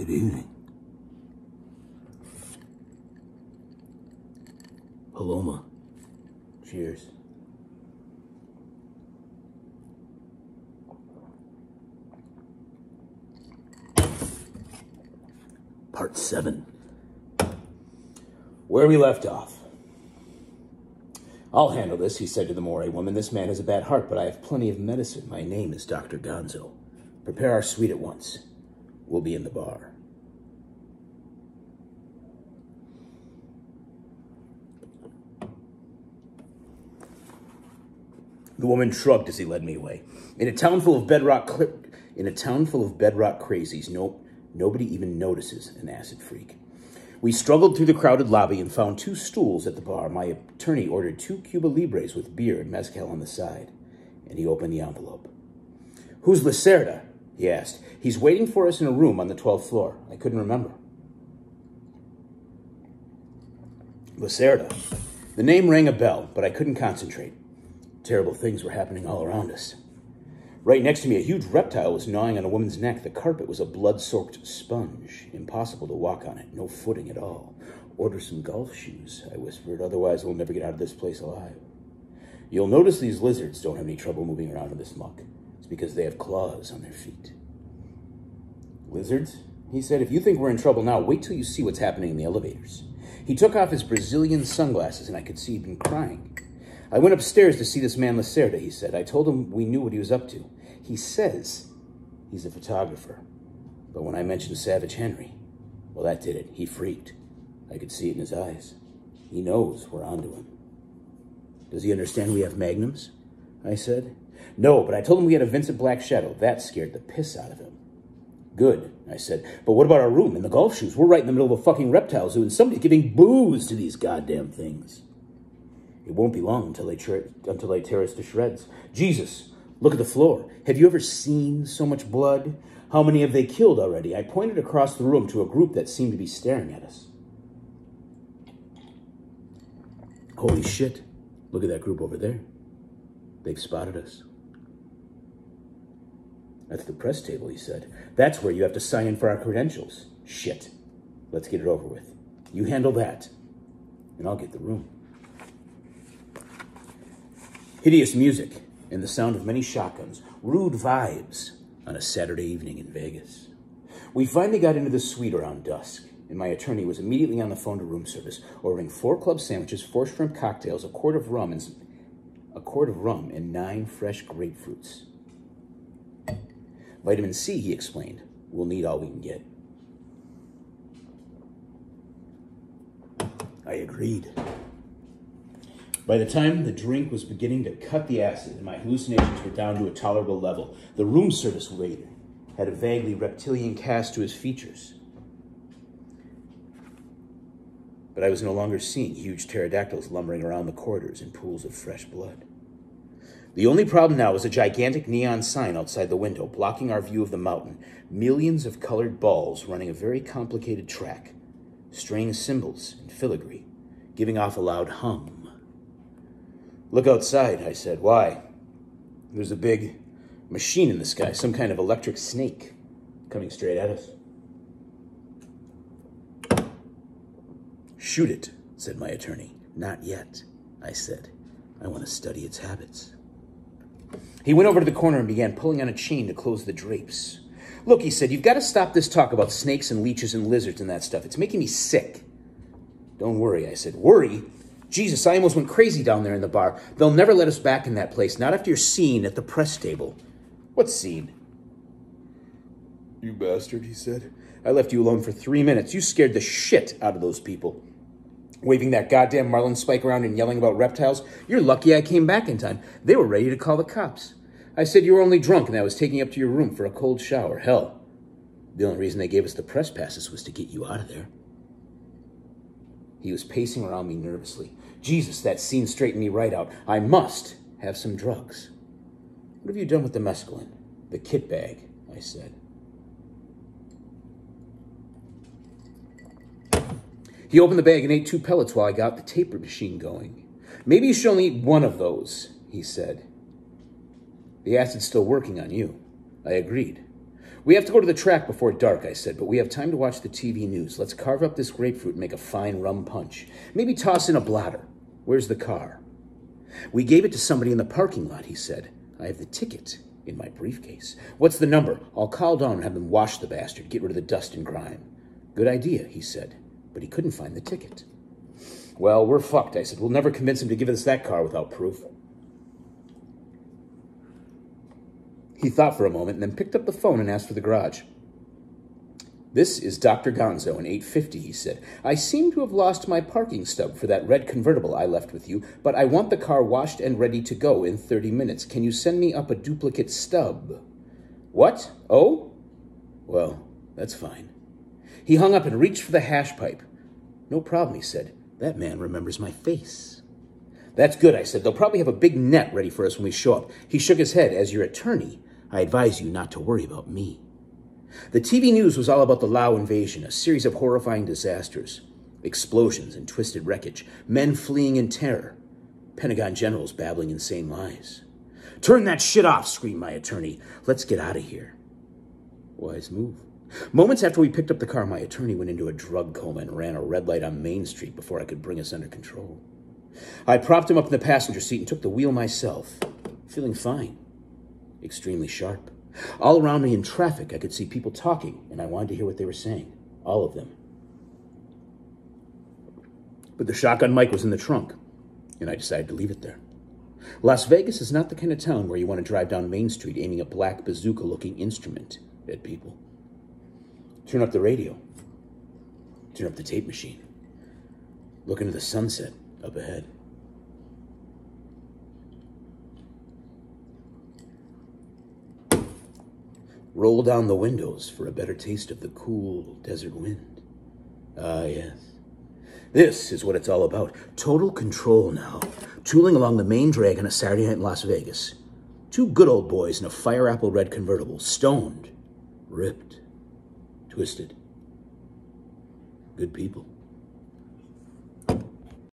Good evening. Paloma. Cheers. Part 7. Where we left off. I'll handle this, he said to the Moray woman. This man has a bad heart, but I have plenty of medicine. My name is Dr. Gonzo. Prepare our suite at once. We'll be in the bar. The woman shrugged as he led me away. In a town full of bedrock crazies, nobody even notices an acid freak. We struggled through the crowded lobby and found 2 stools at the bar. My attorney ordered 2 Cuba Libres with beer and mezcal on the side, and he opened the envelope. "Who's Lacerda?" he asked. "He's waiting for us in a room on the 12th floor." I couldn't remember. Lacerda. The name rang a bell, but I couldn't concentrate. Terrible things were happening all around us. Right next to me, a huge reptile was gnawing on a woman's neck. The carpet was a blood-soaked sponge. Impossible to walk on it. No footing at all. "Order some golf shoes," I whispered. "Otherwise, we'll never get out of this place alive." You'll notice these lizards don't have any trouble moving around in this muck. It's because they have claws on their feet. "Lizards?" he said. "If you think we're in trouble now, wait till you see what's happening in the elevators." He took off his Brazilian sunglasses, and I could see he'd been crying. "I went upstairs to see this man Lacerda," he said. "I told him we knew what he was up to. He says he's a photographer. But when I mentioned Savage Henry, well, that did it. He freaked. I could see it in his eyes. He knows we're onto him." "Does he understand we have magnums?" I said. "No, but I told him we had a Vincent Black Shadow. That scared the piss out of him." "Good," I said. "But what about our room and the golf shoes? We're right in the middle of a fucking reptile zoo, and somebody's giving booze to these goddamn things. It won't be long until they tear us to shreds. Jesus, look at the floor. Have you ever seen so much blood? How many have they killed already?" I pointed across the room to a group that seemed to be staring at us. "Holy shit. Look at that group over there. They've spotted us." "That's the press table," he said. "That's where you have to sign in for our credentials." "Shit. Let's get it over with. You handle that, and I'll get the room." Hideous music and the sound of many shotguns. Rude vibes on a Saturday evening in Vegas. We finally got into the suite around dusk, and my attorney was immediately on the phone to room service, ordering 4 club sandwiches, 4 shrimp cocktails, a quart of rum, and 9 fresh grapefruits. "Vitamin C," he explained. "We'll need all we can get." I agreed. By the time the drink was beginning to cut the acid and my hallucinations were down to a tolerable level, the room service waiter had a vaguely reptilian cast to his features. But I was no longer seeing huge pterodactyls lumbering around the corridors in pools of fresh blood. The only problem now was a gigantic neon sign outside the window, blocking our view of the mountain. Millions of colored balls running a very complicated track. Strange symbols and filigree, giving off a loud hum. "Look outside," I said. "Why?" "There's a big machine in the sky, some kind of electric snake, coming straight at us." "Shoot it," said my attorney. "Not yet," I said. "I want to study its habits." He went over to the corner and began pulling on a chain to close the drapes. "Look," he said, "you've got to stop this talk about snakes and leeches and lizards and that stuff. It's making me sick." "Don't worry," I said. "Worry? Jesus, I almost went crazy down there in the bar. They'll never let us back in that place, not after your scene at the press table." "What scene?" "You bastard," he said. "I left you alone for 3 minutes. You scared the shit out of those people. Waving that goddamn marlin spike around and yelling about reptiles. You're lucky I came back in time. They were ready to call the cops. I said you were only drunk and I was taking you up to your room for a cold shower. Hell, the only reason they gave us the press passes was to get you out of there." He was pacing around me nervously. Jesus, that scene straightened me right out. I must have some drugs. "What have you done with the mescaline?" "The kit bag," I said. He opened the bag and ate 2 pellets while I got the tape machine going. "Maybe you should only eat 1 of those," he said. "The acid's still working on you." I agreed. We have to go to the track before dark, I said, but we have time to watch the TV news. Let's carve up this grapefruit and make a fine rum punch. Maybe toss in a blotter. Where's the car? We gave it to somebody in the parking lot, he said. I have the ticket in my briefcase. What's the number? I'll call down and have them wash the bastard, get rid of the dust and grime. Good idea, he said, but he couldn't find the ticket. Well, we're fucked, I said. We'll never convince him to give us that car without proof. He thought for a moment and then picked up the phone and asked for the garage. This is Dr. Gonzo in 850, he said. I seem to have lost my parking stub for that red convertible I left with you, but I want the car washed and ready to go in 30 minutes. Can you send me up a duplicate stub? What? Oh? Well, that's fine. He hung up and reached for the hash pipe. No problem, he said. That man remembers my face. That's good, I said. They'll probably have a big net ready for us when we show up. He shook his head. As your attorney, I advise you not to worry about me. The TV news was all about the Lao invasion, a series of horrifying disasters. Explosions and twisted wreckage, men fleeing in terror, Pentagon generals babbling insane lies. Turn that shit off, screamed my attorney. Let's get out of here. Wise move. Moments after we picked up the car, my attorney went into a drug coma and ran a red light on Main Street before I could bring us under control. I propped him up in the passenger seat and took the wheel myself, feeling fine, extremely sharp. All around me in traffic, I could see people talking, and I wanted to hear what they were saying. All of them. But the shotgun mic was in the trunk, and I decided to leave it there. Las Vegas is not the kind of town where you want to drive down Main Street aiming a black bazooka-looking instrument at people. Turn up the radio. Turn up the tape machine. Look into the sunset up ahead. Roll down the windows for a better taste of the cool desert wind. Ah, yes. This is what it's all about. Total control now. Tooling along the main drag on a Saturday night in Las Vegas. Two good old boys in a fire apple red convertible. Stoned. Ripped. Twisted. Good people.